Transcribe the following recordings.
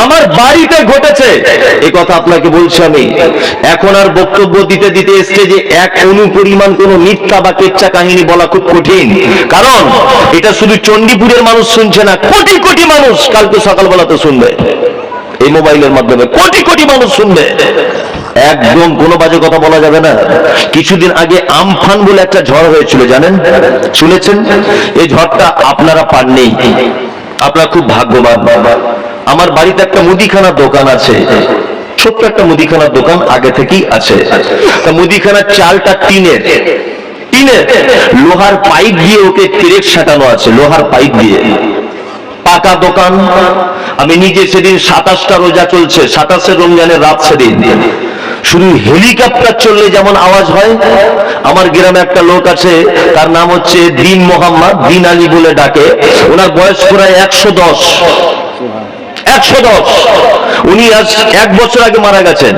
আমার বাড়িতে ঘটেছে। এই কথা আপনাকে বলছি আমি। এখন আর বক্তব্য দিতে দিতে স্টেজে এক অনুপরিমাণ কোন মিথ্যা বা কেচ্ছা কাহিনী বলা খুব কঠিন, কারণ এটা শুধু চণ্ডীপুরের মানুষ শুনছে না, কোটি কোটি মানুষ কালকে সকালবেলাতে শুনবে, এই মোবাইলের মাধ্যমে কোটি কোটি মানুষ শুনবে। একদম কোনো বাজে কথা বলা যাবে না। কিছুদিন আগে আমফান বলে একটা ঝড় হয়েছিল, জানেন, শুনেছেন? এই ঝড়টা আপনারা পাননি, আপনারা খুব ভাগ্যবান। আমার বাড়িতে একটা মুদিখানার দোকান আছে, ছোট্ট একটা মুদিখানার দোকান আগে থেকেই আছে। তা মুদিখানার চালটা টিনের, লোহার পাইপ দিয়ে ওকে ক্রেক সাটানো আছে, লোহার পাইপ দিয়ে, পাকা দোকান। আমি নিজে সেদিন 27টা রোজা চলছে, 27শে রমজানের রাত, সেদিন শুধু হেলিকপ্টার চললে যেমন আওয়াজ হয়, আমার গ্রামে একটা লোক আছে, তার নাম হচ্ছে দিন মোহাম্মদ, দিন আলী বলে ডাকে, ওনার বয়স প্রায় 110। উনি আজ 1 বছর আগে মারা গেছেন।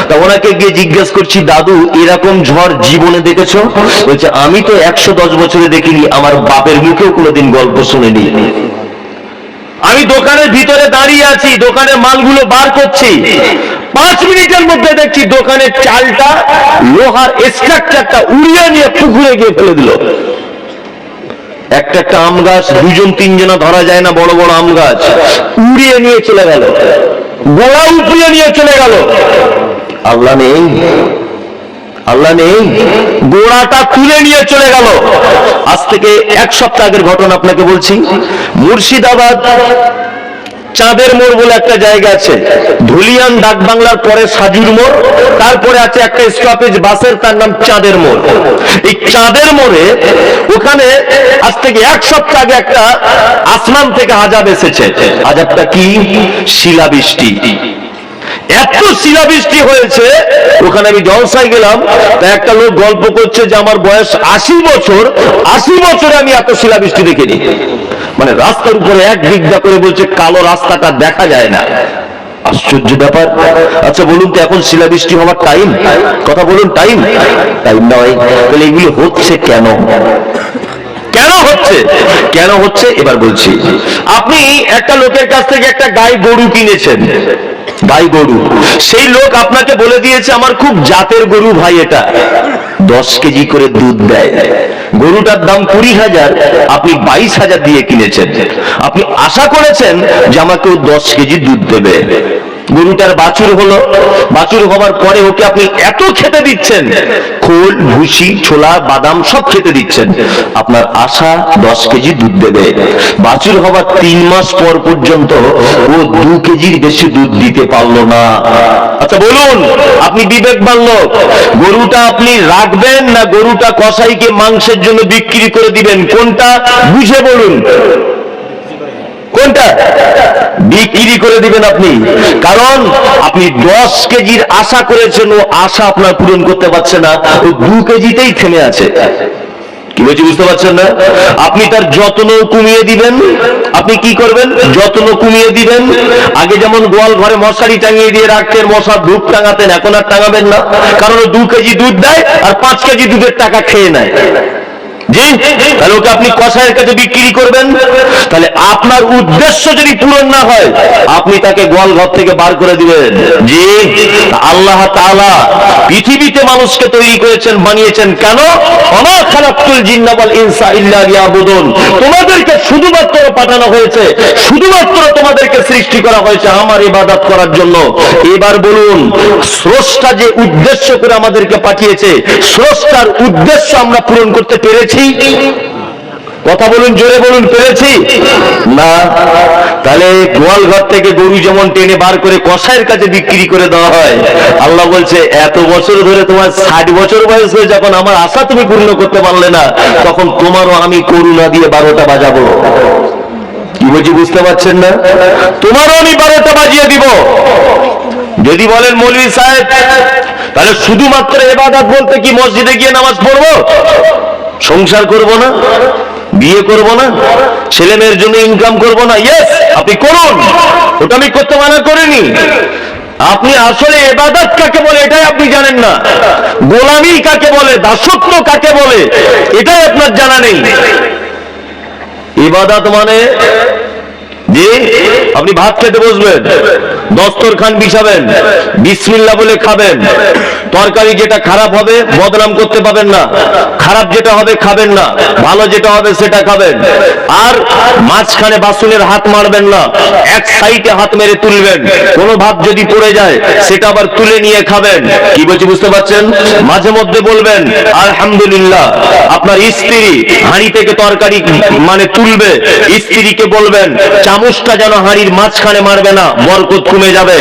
তা ওনাকে গিয়ে জিজ্ঞেস করছি, দাদু এরকম ঝড় জীবনে দেখেছো? বলছে আমি তো 110 বছরে দেখিনি, আমার বাপের মুখেও কোনোদিন গল্প শুনিনি। আমি দোকানের ভিতরে দাঁড়িয়ে আছি, দোকানের মালগুলো বার করছি, 5 মিনিটের মধ্যে দেখছি দোকানের চালটা, লোহার স্ট্রাকচারটা উড়িয়ে নিয়ে পুকুরে গিয়ে ফেলে দিল। একটা একটা আম গাছ 2-3 ধরা যায় না, বড় বড় আম গাছ উড়িয়ে নিয়ে চলে গেল, গোড়া উপড়িয়ে নিয়ে চলে গেল। আল্লাহ নেই, আল্লাহ নেই, গোড়াটা তুলে নিয়ে চলে গেল। আজ থেকে 1 সপ্তাহ আগের ঘটনা আপনাকে বলছি। মুর্শিদাবাদ চাঁদের মোড় বলে একটা জায়গা আছে, ধুলিয়ান ডাক বাংলার পরে সাজুর মোড়, তারপরে আছে একটা স্টপেজ বাসের, তার নাম চাঁদের মোড়। এই চাঁদের মোড়ে ওখানে আজ থেকে 1 সপ্তাহ আগে একটা আসমান থেকে আযাব এসেছে। আযাবটা কি? শিলাবৃষ্টি। এত শিলাবৃষ্টি হয়েছে, ওখানে আমি জলসায় গেলাম, তা একটা লোক গল্প করছে যে আমার বয়স 80 বছর, 80 বছরে আমি এত শিলাবৃষ্টি দেখিনি। মানে রাস্তার উপরে 1 বিঘা করে, বলছে কালো রাস্তাটা দেখা যায় না। আশ্চর্য ব্যাপার। আচ্ছা বলুন তো, এখন শিলাবৃষ্টি হওয়ার টাইম? কথা বলুন, টাইম নয়। তাহলে এগুলো হচ্ছে কেন? কেন হচ্ছে? কেন হচ্ছে এবার বলছি। আপনি একটা লোকের কাছ থেকে একটা গাই গরু কিনেছেন, গাই গরু, সেই লোক আপনাকে বলে দিয়েছে আমার খুব জাতের গরু ভাই, এটা 10 কেজি করে দুধ দেয়। গরুটার দাম 20,000, আপনি 22,000 দিয়ে কিনেছেন। আপনি আশা করেছেন যে আমাকে 10 কেজি দুধ দেবে। গরুটার বাছুর হলো, বাছুর হবার পরে ওকে আপনি এত খেতে দিচ্ছেন, খোল, ভুসি, ছোলা, বাদাম সব খেতে দিচ্ছেন। আপনার আশা 10 কেজি দুধ দেবে। বাছুর হবার 3 মাস পর পর্যন্ত ও 2 কেজির বেশি দুধ দিতে পারলো না। আচ্ছা বলুন, আপনি বিবেকবান লোক, গরুটা আপনি রাখবেন না গরুটা কসাইকে মাংসের জন্য বিক্রি করে দিবেন? কোনটা বুঝে বলুন, কোনটা? বিক্রি করে দিবেন আপনি, কারণ আপনি 10 কেজির আশা করেছেন, ও আশা আপনার পূরণ করতে পারছে না, ও 2 কেজিতেই থেমে আছে। কি বলছি বুঝতে পারছেন না? আপনি তার যত্ন কমিয়ে দিবেন। আপনি কি করবেন? যত্ন কমিয়ে দিবেন। আগে যেমন গোয়াল ঘরে মশারি টাঙিয়ে দিয়ে রাখতেন, মশার ধূপ টাঙাতেন, এখন আর টাঙাবেন না, কারণ ও 2 কেজি দুধ দেয় আর 5 কেজি দুধের টাকা খেয়ে নেয়। জি, তাহলে ওকে আপনি কসাইয়ের কাছে বিক্রি করবেন। তাহলে আপনার উদ্দেশ্য যদি পূরণ না হয়, আপনি তাকে গোয়াল ঘর থেকে বার করে দিবেন। জি, আল্লাহ তাআলা পৃথিবীতে মানুষকে তৈরি করেছেন, বানিয়েছেন কেন? ওমা খালাকতুল জিন্না ওয়াল ইনসা ইল্লা লিয়াবুদুন। তোমাদেরকে শুধুমাত্র পাঠানো হয়েছে, শুধুমাত্র তোমাদেরকে সৃষ্টি করা হয়েছে আমার ইবাদত করার জন্য। এবার বলুন, স্রষ্টা যে উদ্দেশ্য করে আমাদেরকে পাঠিয়েছে, স্রষ্টার উদ্দেশ্য আমরা পূরণ করতে পেরেছি? কথা বলুন, জোরে বলুন, পেরেছি না? তাহলে গোয়াল ঘর থেকে গরু যেমন টেনে বার করে কসাইয়ের কাছে বিক্রি করে দেওয়া হয়, আল্লাহ বলছে এত বছর ধরে তোমার 60 বছর বয়স হয়ে যখন আমার আশা তুমি পূর্ণ করতে পারলে না, তখন তোমারও আমি করুণা দিয়ে 12টা বাজাবো। কি বলছি বুঝতে পারছেন না? তোমারও আমি 12টা বাজিয়ে দিব। যদি বলেন মৌলভী সাহেব তাহলে শুধুমাত্র ইবাদত বলতে কি মসজিদে গিয়ে নামাজ পড়বো, সংসার করব না, বিয়ে করব না, ছেলে মেয়ের জন্য ইনকাম করব না? ইয়েস, আপনি করুন, ওটা আমি করতে মানা করিনি। আপনি আসলে ইবাদত কাকে বলে এটাই আপনি জানেন না, গোলামি কাকে বলে, দাসত্ব কাকে বলে এটাই আপনার জানা নেই। ইবাদত মানে জি, আপনি ভাত খেতে বসবেন, দস্তরখান বিছাবেন, বিসমিল্লাহ বলে খাবেন। তরকারি যেটা খারাপ হবে বদনাম করতে পাবেন না, খারাপ যেটা হবে খাবেন না, ভালো যেটা হবে সেটা খাবেন। আর মাঝখানে বাসনের হাত মারবেন না, এক সাইডে হাত মেরে তুলবেন। কোনো ভাত যদি পড়ে যায় সেটা আবার তুলে নিয়ে খাবেন। কি বলছি বুঝতে পারছেন? মাঝে মধ্যে বলবেন আলহামদুলিল্লাহ। আপনার স্ত্রী হাঁড়ি থেকে তরকারি মানে তুলবে, স্ত্রীকে বলবেন চামচটা যেন হাঁড়ির মাঝখানে মারবে না, বরকত কমে যাবে।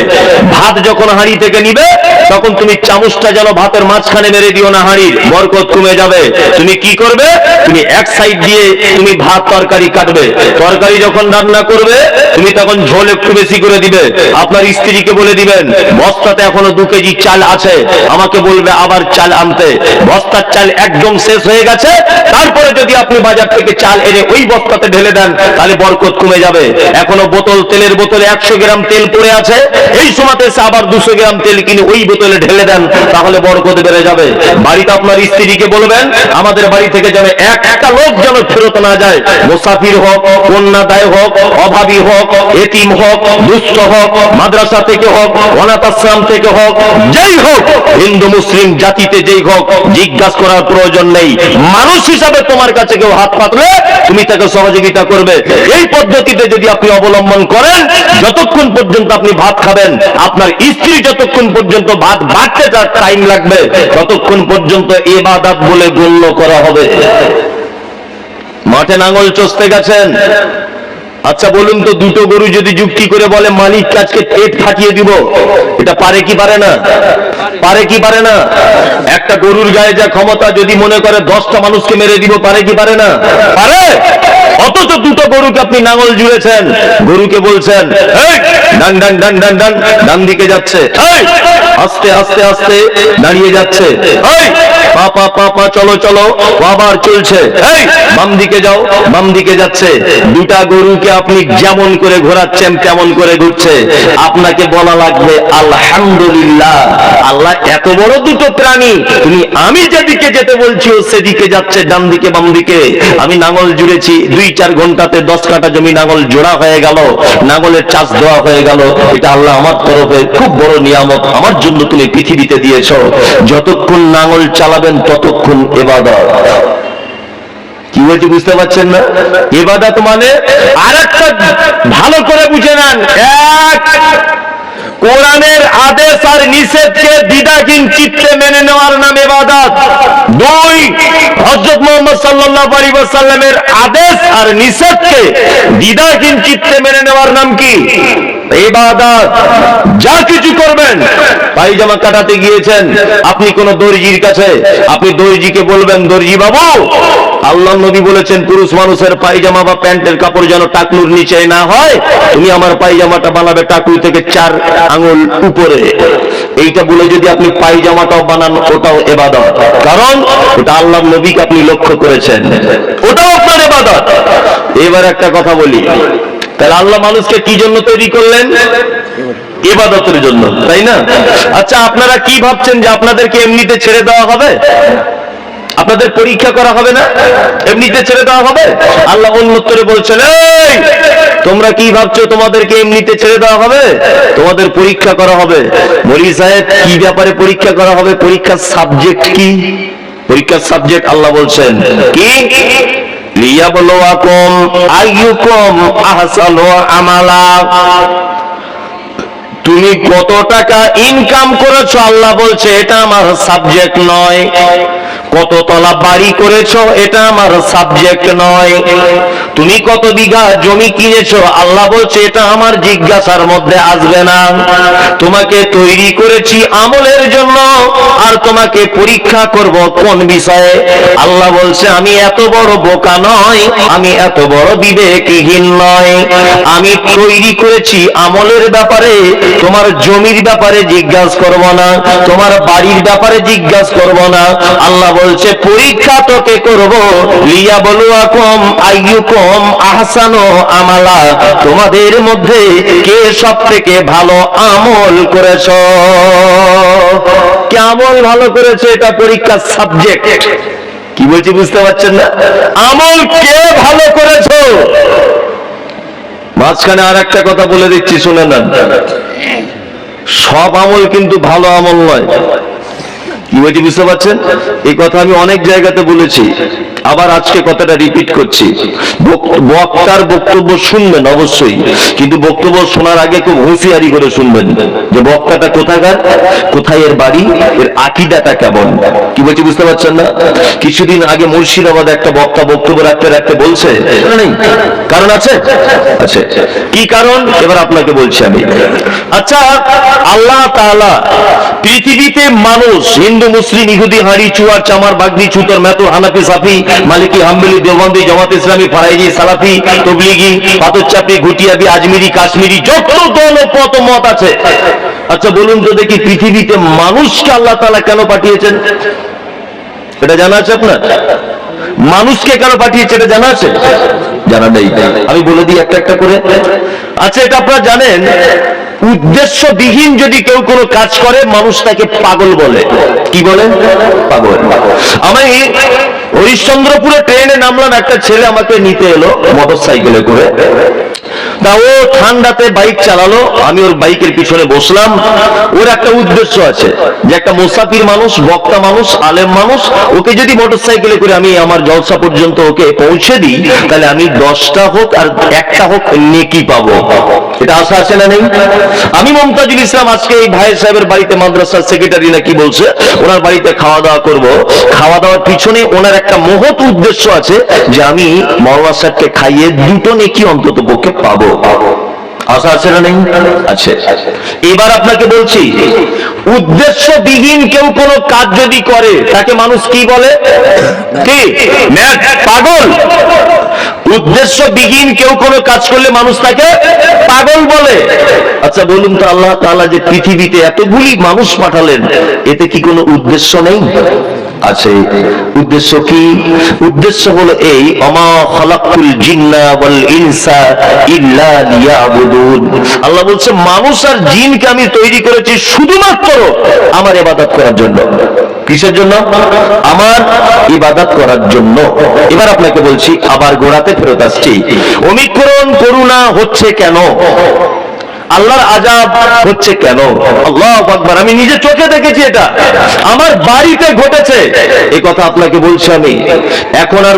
ভাত যখন হাঁড়ি থেকে নিবে তখন তুমি চামচটা যেন ভাতের মাঝখানে মেরে দিও না, হাঁড়ির বরকত কমে যাবে। তুমি কি করবে? তুমি এক সাইড দিয়ে তুমি ভাত তরকারি কাটবে। তরকারি যখন রান্না করবে তুমি তখন ঝোল একটু বেশি করে দিবে। আপনার স্ত্রীকে বলে দিবেন বস্তাতে এখনো 2 কেজি চাল আছে, আমাকে বলবে আবার চাল আনতে। বস্তার চাল একদম শেষ হয়ে গেছে, তারপরে যদি আপনি বাজার থেকে চাল এনে ওই বস্তাতে ঢেলে দেন তাহলে বরকত কমে যাবে। এখনো বোতল, তেলের বোতলে 100 গ্রাম তেল পড়ে আছে, এই সময়তে এসে আবার 200 গ্রাম তেল কিনে ওই বোতলে ঢেলে দেন, তাহলে বরকত বেড়ে যাবে। বাড়িতে আপনার স্ত্রীকে বলবেন আমাদের বাড়ি থেকে যেন একটা লোক যেন ফেরত না যায়, মুসাফির হোক, কন্যাদায় হোক, অভাবী হোক, এতিম হোক, দুস্থ হোক, মাদ্রাসা থেকে হোক, অনাথ আশ্রম থেকে হোক, যেই হোক, হিন্দু মুসলিম জাতিতে যেই হোক, জিজ্ঞাসা করার প্রয়োজন নেই। মানুষ হিসাবে তোমার কাছে কেউ হাত পাতলে তুমি তাকে সহযোগিতা করবে। এই পদ্ধতিতে যদি আপনি অবলম্বন করেন, যতক্ষণ পর্যন্ত আপনি ভাত খাবেন, আপনার স্ত্রী যতক্ষণ পর্যন্ত ভাত বাড়তে তার টাইম লাগবে, ততক্ষণ পর্যন্ত ইবাদত বলে গণ্য করা হবে। মাঠে নাঙল চষতে গেছেন, আচ্ছা বলুন তো, 2টো গরু যদি যুক্তি করে বলে মালিক আজকে পেট ফাটিয়ে দিব, এটা পারে কি পারে না? পারে কি পারে না? একটা গরুর গায়ে যা ক্ষমতা, যদি মনে করে 10টা মানুষকে মেরে দিব, পারে কি পারে না? পারে। অথচ 2টো গরুকে আপনি নাঙল জুড়েছেন, গরুকে বলছেন ডান ডান ডান ডান ডান, ডান দিকে যাচ্ছে, আস্তে আস্তে আস্তে দাঁড়িয়ে যাচ্ছে, পা পা পা পা চলো চলো, আবার চলছে, বাম দিকে যাও, বাম দিকে যাচ্ছে। 2টা গরুকে আপনি যেমন করে ঘোরাচ্ছেন তেমন করে ঘুরছে। আপনাকে বলা লাগবে আলহামদুলিল্লাহ, আল্লাহ এত বড় 2টো প্রাণী, তুমি আমি যেদিকে যেতে বলছি ও সেদিকে যাচ্ছে, ডান দিকে বাম দিকে। আমি নাঙল জুড়েছি, 2-4 ঘন্টাতে 10 কাঠা জমি নাঙল জোড়া হয়ে গেল, নাঙলের চাষ দেওয়া হয়ে গেল। এটা আল্লাহ আমার তরফে খুব বড় নিয়ামত আমার জন্য তুমি পৃথিবীতে দিয়েছো। যতক্ষণ নাঙল চালাবেন ততক্ষণ ইবাদত। কি বলছি বুঝতে পারছেন না? ইবাদত মানে আরেকটা ভালো করে বুঝে নেন, এক, কোরআনের আদেশ আর নিষেধকে দ্বিধাহীন চিত্তে মেনে নেওয়ার নাম ইবাদত। 2, হযরত মুহাম্মদ সাল্লাল্লাহু আলাইহি ওয়াসাল্লামের আদেশ আর নিষেধকে দ্বিধাহীন চিত্তে মেনে নেওয়ার নাম কি? ইবাদত। যা কিছু করবেন, পায়জামা কাটাতে গিয়েছেন আপনি কোন দর্জির কাছে, আপনি দর্জিকে বলবেন দর্জি বাবু, আল্লাহ নবী বলেছেন পুরুষ মানুষের পায়জামা বা প্যান্টের কাপড় যেন টাকনুর নিচে না হয়, তুমি আমার পায়জামাটা বানাবে টাকনু থেকে 4 আঙ্গুল উপরে। এইটা বলে যদি আপনি পায়জামাটাও বানান, ওটাও ইবাদত, কারণ ওটা আল্লাহ নবীকে আপনি লক্ষ্য করেছেন, ওটাও আপনার ইবাদত। এবার একটা কথা বলি, তাহলে আল্লাহ মানুষকে কি জন্য তৈরি করলেন? ইবাদতের জন্য, তাই না? আচ্ছা, আপনারা কি ভাবছেন যে আপনাদেরকে এমনিতে ছেড়ে দেওয়া হবে? আপনাদের পরীক্ষা করা হবে না? এমনিতে ছেড়ে দেওয়া হবে? আল্লাহ অন্যত্তরে বলছেন, এই তোমরা কি ভাবছো তোমাদেরকে এমনিতে ছেড়ে দেওয়া হবে? তোমাদের পরীক্ষা করা হবে। মৌলভী সাহেব, কি ব্যাপারে পরীক্ষা করা হবে? পরীক্ষার সাবজেক্ট কি? পরীক্ষার সাবজেক্ট আল্লাহ বলছেন কি? লিয়াবলুয়াকুম আইয়ুকুম আহসানু আমালা। তুমি কত টাকা ইনকাম করেছো আল্লাহ বলছে এটা আমার সাবজেক্ট নয়। কত তলা বাড়ি করেছো এটা আমার সাবজেক্ট নয়। তুমি কত বিঘা জমি কিনেছো আল্লাহ বলছে এটা আমার জিজ্ঞাসার মধ্যে আসবে না। তোমাকে তৈরি করেছি আমলের জন্য, আর তোমাকে পরীক্ষা করব কোন বিষয়ে? আল্লাহ বলছে আমি এত বড় বোকা নয়, আমি এত বড় বিবেকহীন নয়। আমি তৈরি করেছি আমলের ব্যাপারে, তোমার জমির ব্যাপারে জিজ্ঞাসা করব না, তোমার বাড়ির ব্যাপারে জিজ্ঞাসা করব না। আল্লাহ বলছে পরীক্ষা তোকে করব, লিয়াবলুয়াকুম আইয়ুকুম আহসানু আমালা। তোমাদের মধ্যে কে সবথেকে ভালো আমল করেছো? কে আমল ভালো করেছে এটা পরীক্ষার সাবজেক্ট। কি বলছি বুঝতে পারছেন না? আমল কে ভালো করেছো? মাঝখানে আর একটা কথা বলে দিচ্ছি, শুনে নেন। সব আমল কিন্তু ভালো আমল নয়। কি বলছি বুঝতে পারছেন? এই কথা আমি অনেক জায়গাতে বলেছি, আবার আজকে কথাটা রিপিট করছি। বক্তার বক্তব্য শুনবেন অবশ্যই, কিন্তু বক্তব্য শোনার আগে খুব হুঁশিয়ারি করে শুনবেন যে বক্তাটা কোথাকার, কোথায় এর বাড়ি, এর আকীদাটা কেমন। কি বলছি বুঝতে পারছেন না? কিছুদিন আগে মুর্শিদাবাদে একটা বক্তা বক্তব্য রাখতে রাখতে বলছে, নেই কারণ আছে? আছে। কি কারণ এবার আপনাকে বলছি আমি। আচ্ছা, আল্লাহ তাআলা পৃথিবীতে মানুষ হিন্দু মুসলিম ইহুদি হাঁড়ি চুয়ার চামার বাগদি ছুতর মেতর হানাফি সাফি মালিকি হাম্বলি দেওবন্দি জামাত ইসলামী ফারাইজি সালাফি তবলিগি পাথরচাপি ঘুটিয়াবি আজমিরি কাশ্মীরি যত দল ও পথ মত আছে, আচ্ছা বলুন তো দেখি পৃথিবীতে মানুষকে আল্লাহ তাআলা কেন পাঠিয়েছেন? এটা জানা আছে আপনার? মানুষকে কেন পাঠিয়েছে এটা জানা আছে? জানা নেই। আমি বলে দিই একটা একটা করে। আচ্ছা, এটা আপনারা জানেন, উদ্দেশ্যবিহীন যদি কেউ কোনো কাজ করে মানুষ তাকে পাগল বলে। কি বলে? পাগল। আমি হরিশ্চন্দ্রপুরে ট্রেনে নামলাম, একটা ছেলে আমাকে নিতে এলো মোটর সাইকেলে করে। তা ও ঠান্ডাতে বাইক চালালো, আমি ওর বাইকের পিছনে বসলাম। ওর একটা উদ্দেশ্য আছে যে একটা মুসাফির মানুষ, বক্তা মানুষ, আলেম মানুষ, ওকে যদি মোটর সাইকেলে করে আমি আমার জলসা পর্যন্ত ওকে পৌঁছে দিই, তাহলে আমি 10টা হোক আর 1টা হোক নেকি পাবো। এটা আশা আছে না নেই? আমি মমতাজুল ইসলাম আজকে এই ভাই সাহেবের বাড়িতে, মাদ্রাসার সেক্রেটারি না কি বলছে, ওনার বাড়িতে খাওয়া দাওয়া করব। খাওয়া দাওয়ার পিছনে ওনার একটা মহৎ উদ্দেশ্য আছে যে আমি মওলানা সাহেবকে খাইয়ে 2টো নেকি অন্তত পক্ষে পাবো। আশা আছে না নেই? আছে। এবার আপনাকে বলছি, উদ্দেশ্যবিহীন কেউ কোনো কাজ যদি করে তাকে মানুষ কি বলে? কি? পাগল। উদ্দেশ্যবিহীন কেউ কোনো কাজ করলে মানুষ তাকে পাগল বলে। আচ্ছা বলুন তো, আল্লাহ তাআলা যে পৃথিবীতে এতগুলি মানুষ পাঠালেন, এতে কি কোনো উদ্দেশ্য নেই? আছে। উদ্দেশ্য কি? উদ্দেশ্য হলো এই, অমা খালাকতুল জিন্না ওয়াল ইনসা ইল্লা লিয়াবুদুন। আল্লাহ বলছে মানুষ আর জিনকে আমি তৈরি করেছি শুধুমাত্র আমার ইবাদত করার জন্য। কিসের জন্য? আমার ইবাদত করার জন্য। এবার আপনাকে বলছি, আবার গোড়াতে ফেরত আসছি। ওমিক্রন করোনা হচ্ছে কেন? আল্লাহর আযাব হচ্ছে কেন? আল্লাহু আকবার। আমি নিজে চোখে দেখেছি, এটা আমার বাড়িতে ঘটেছে। এই কথা আপনাকে বলছি আমি। এখন আর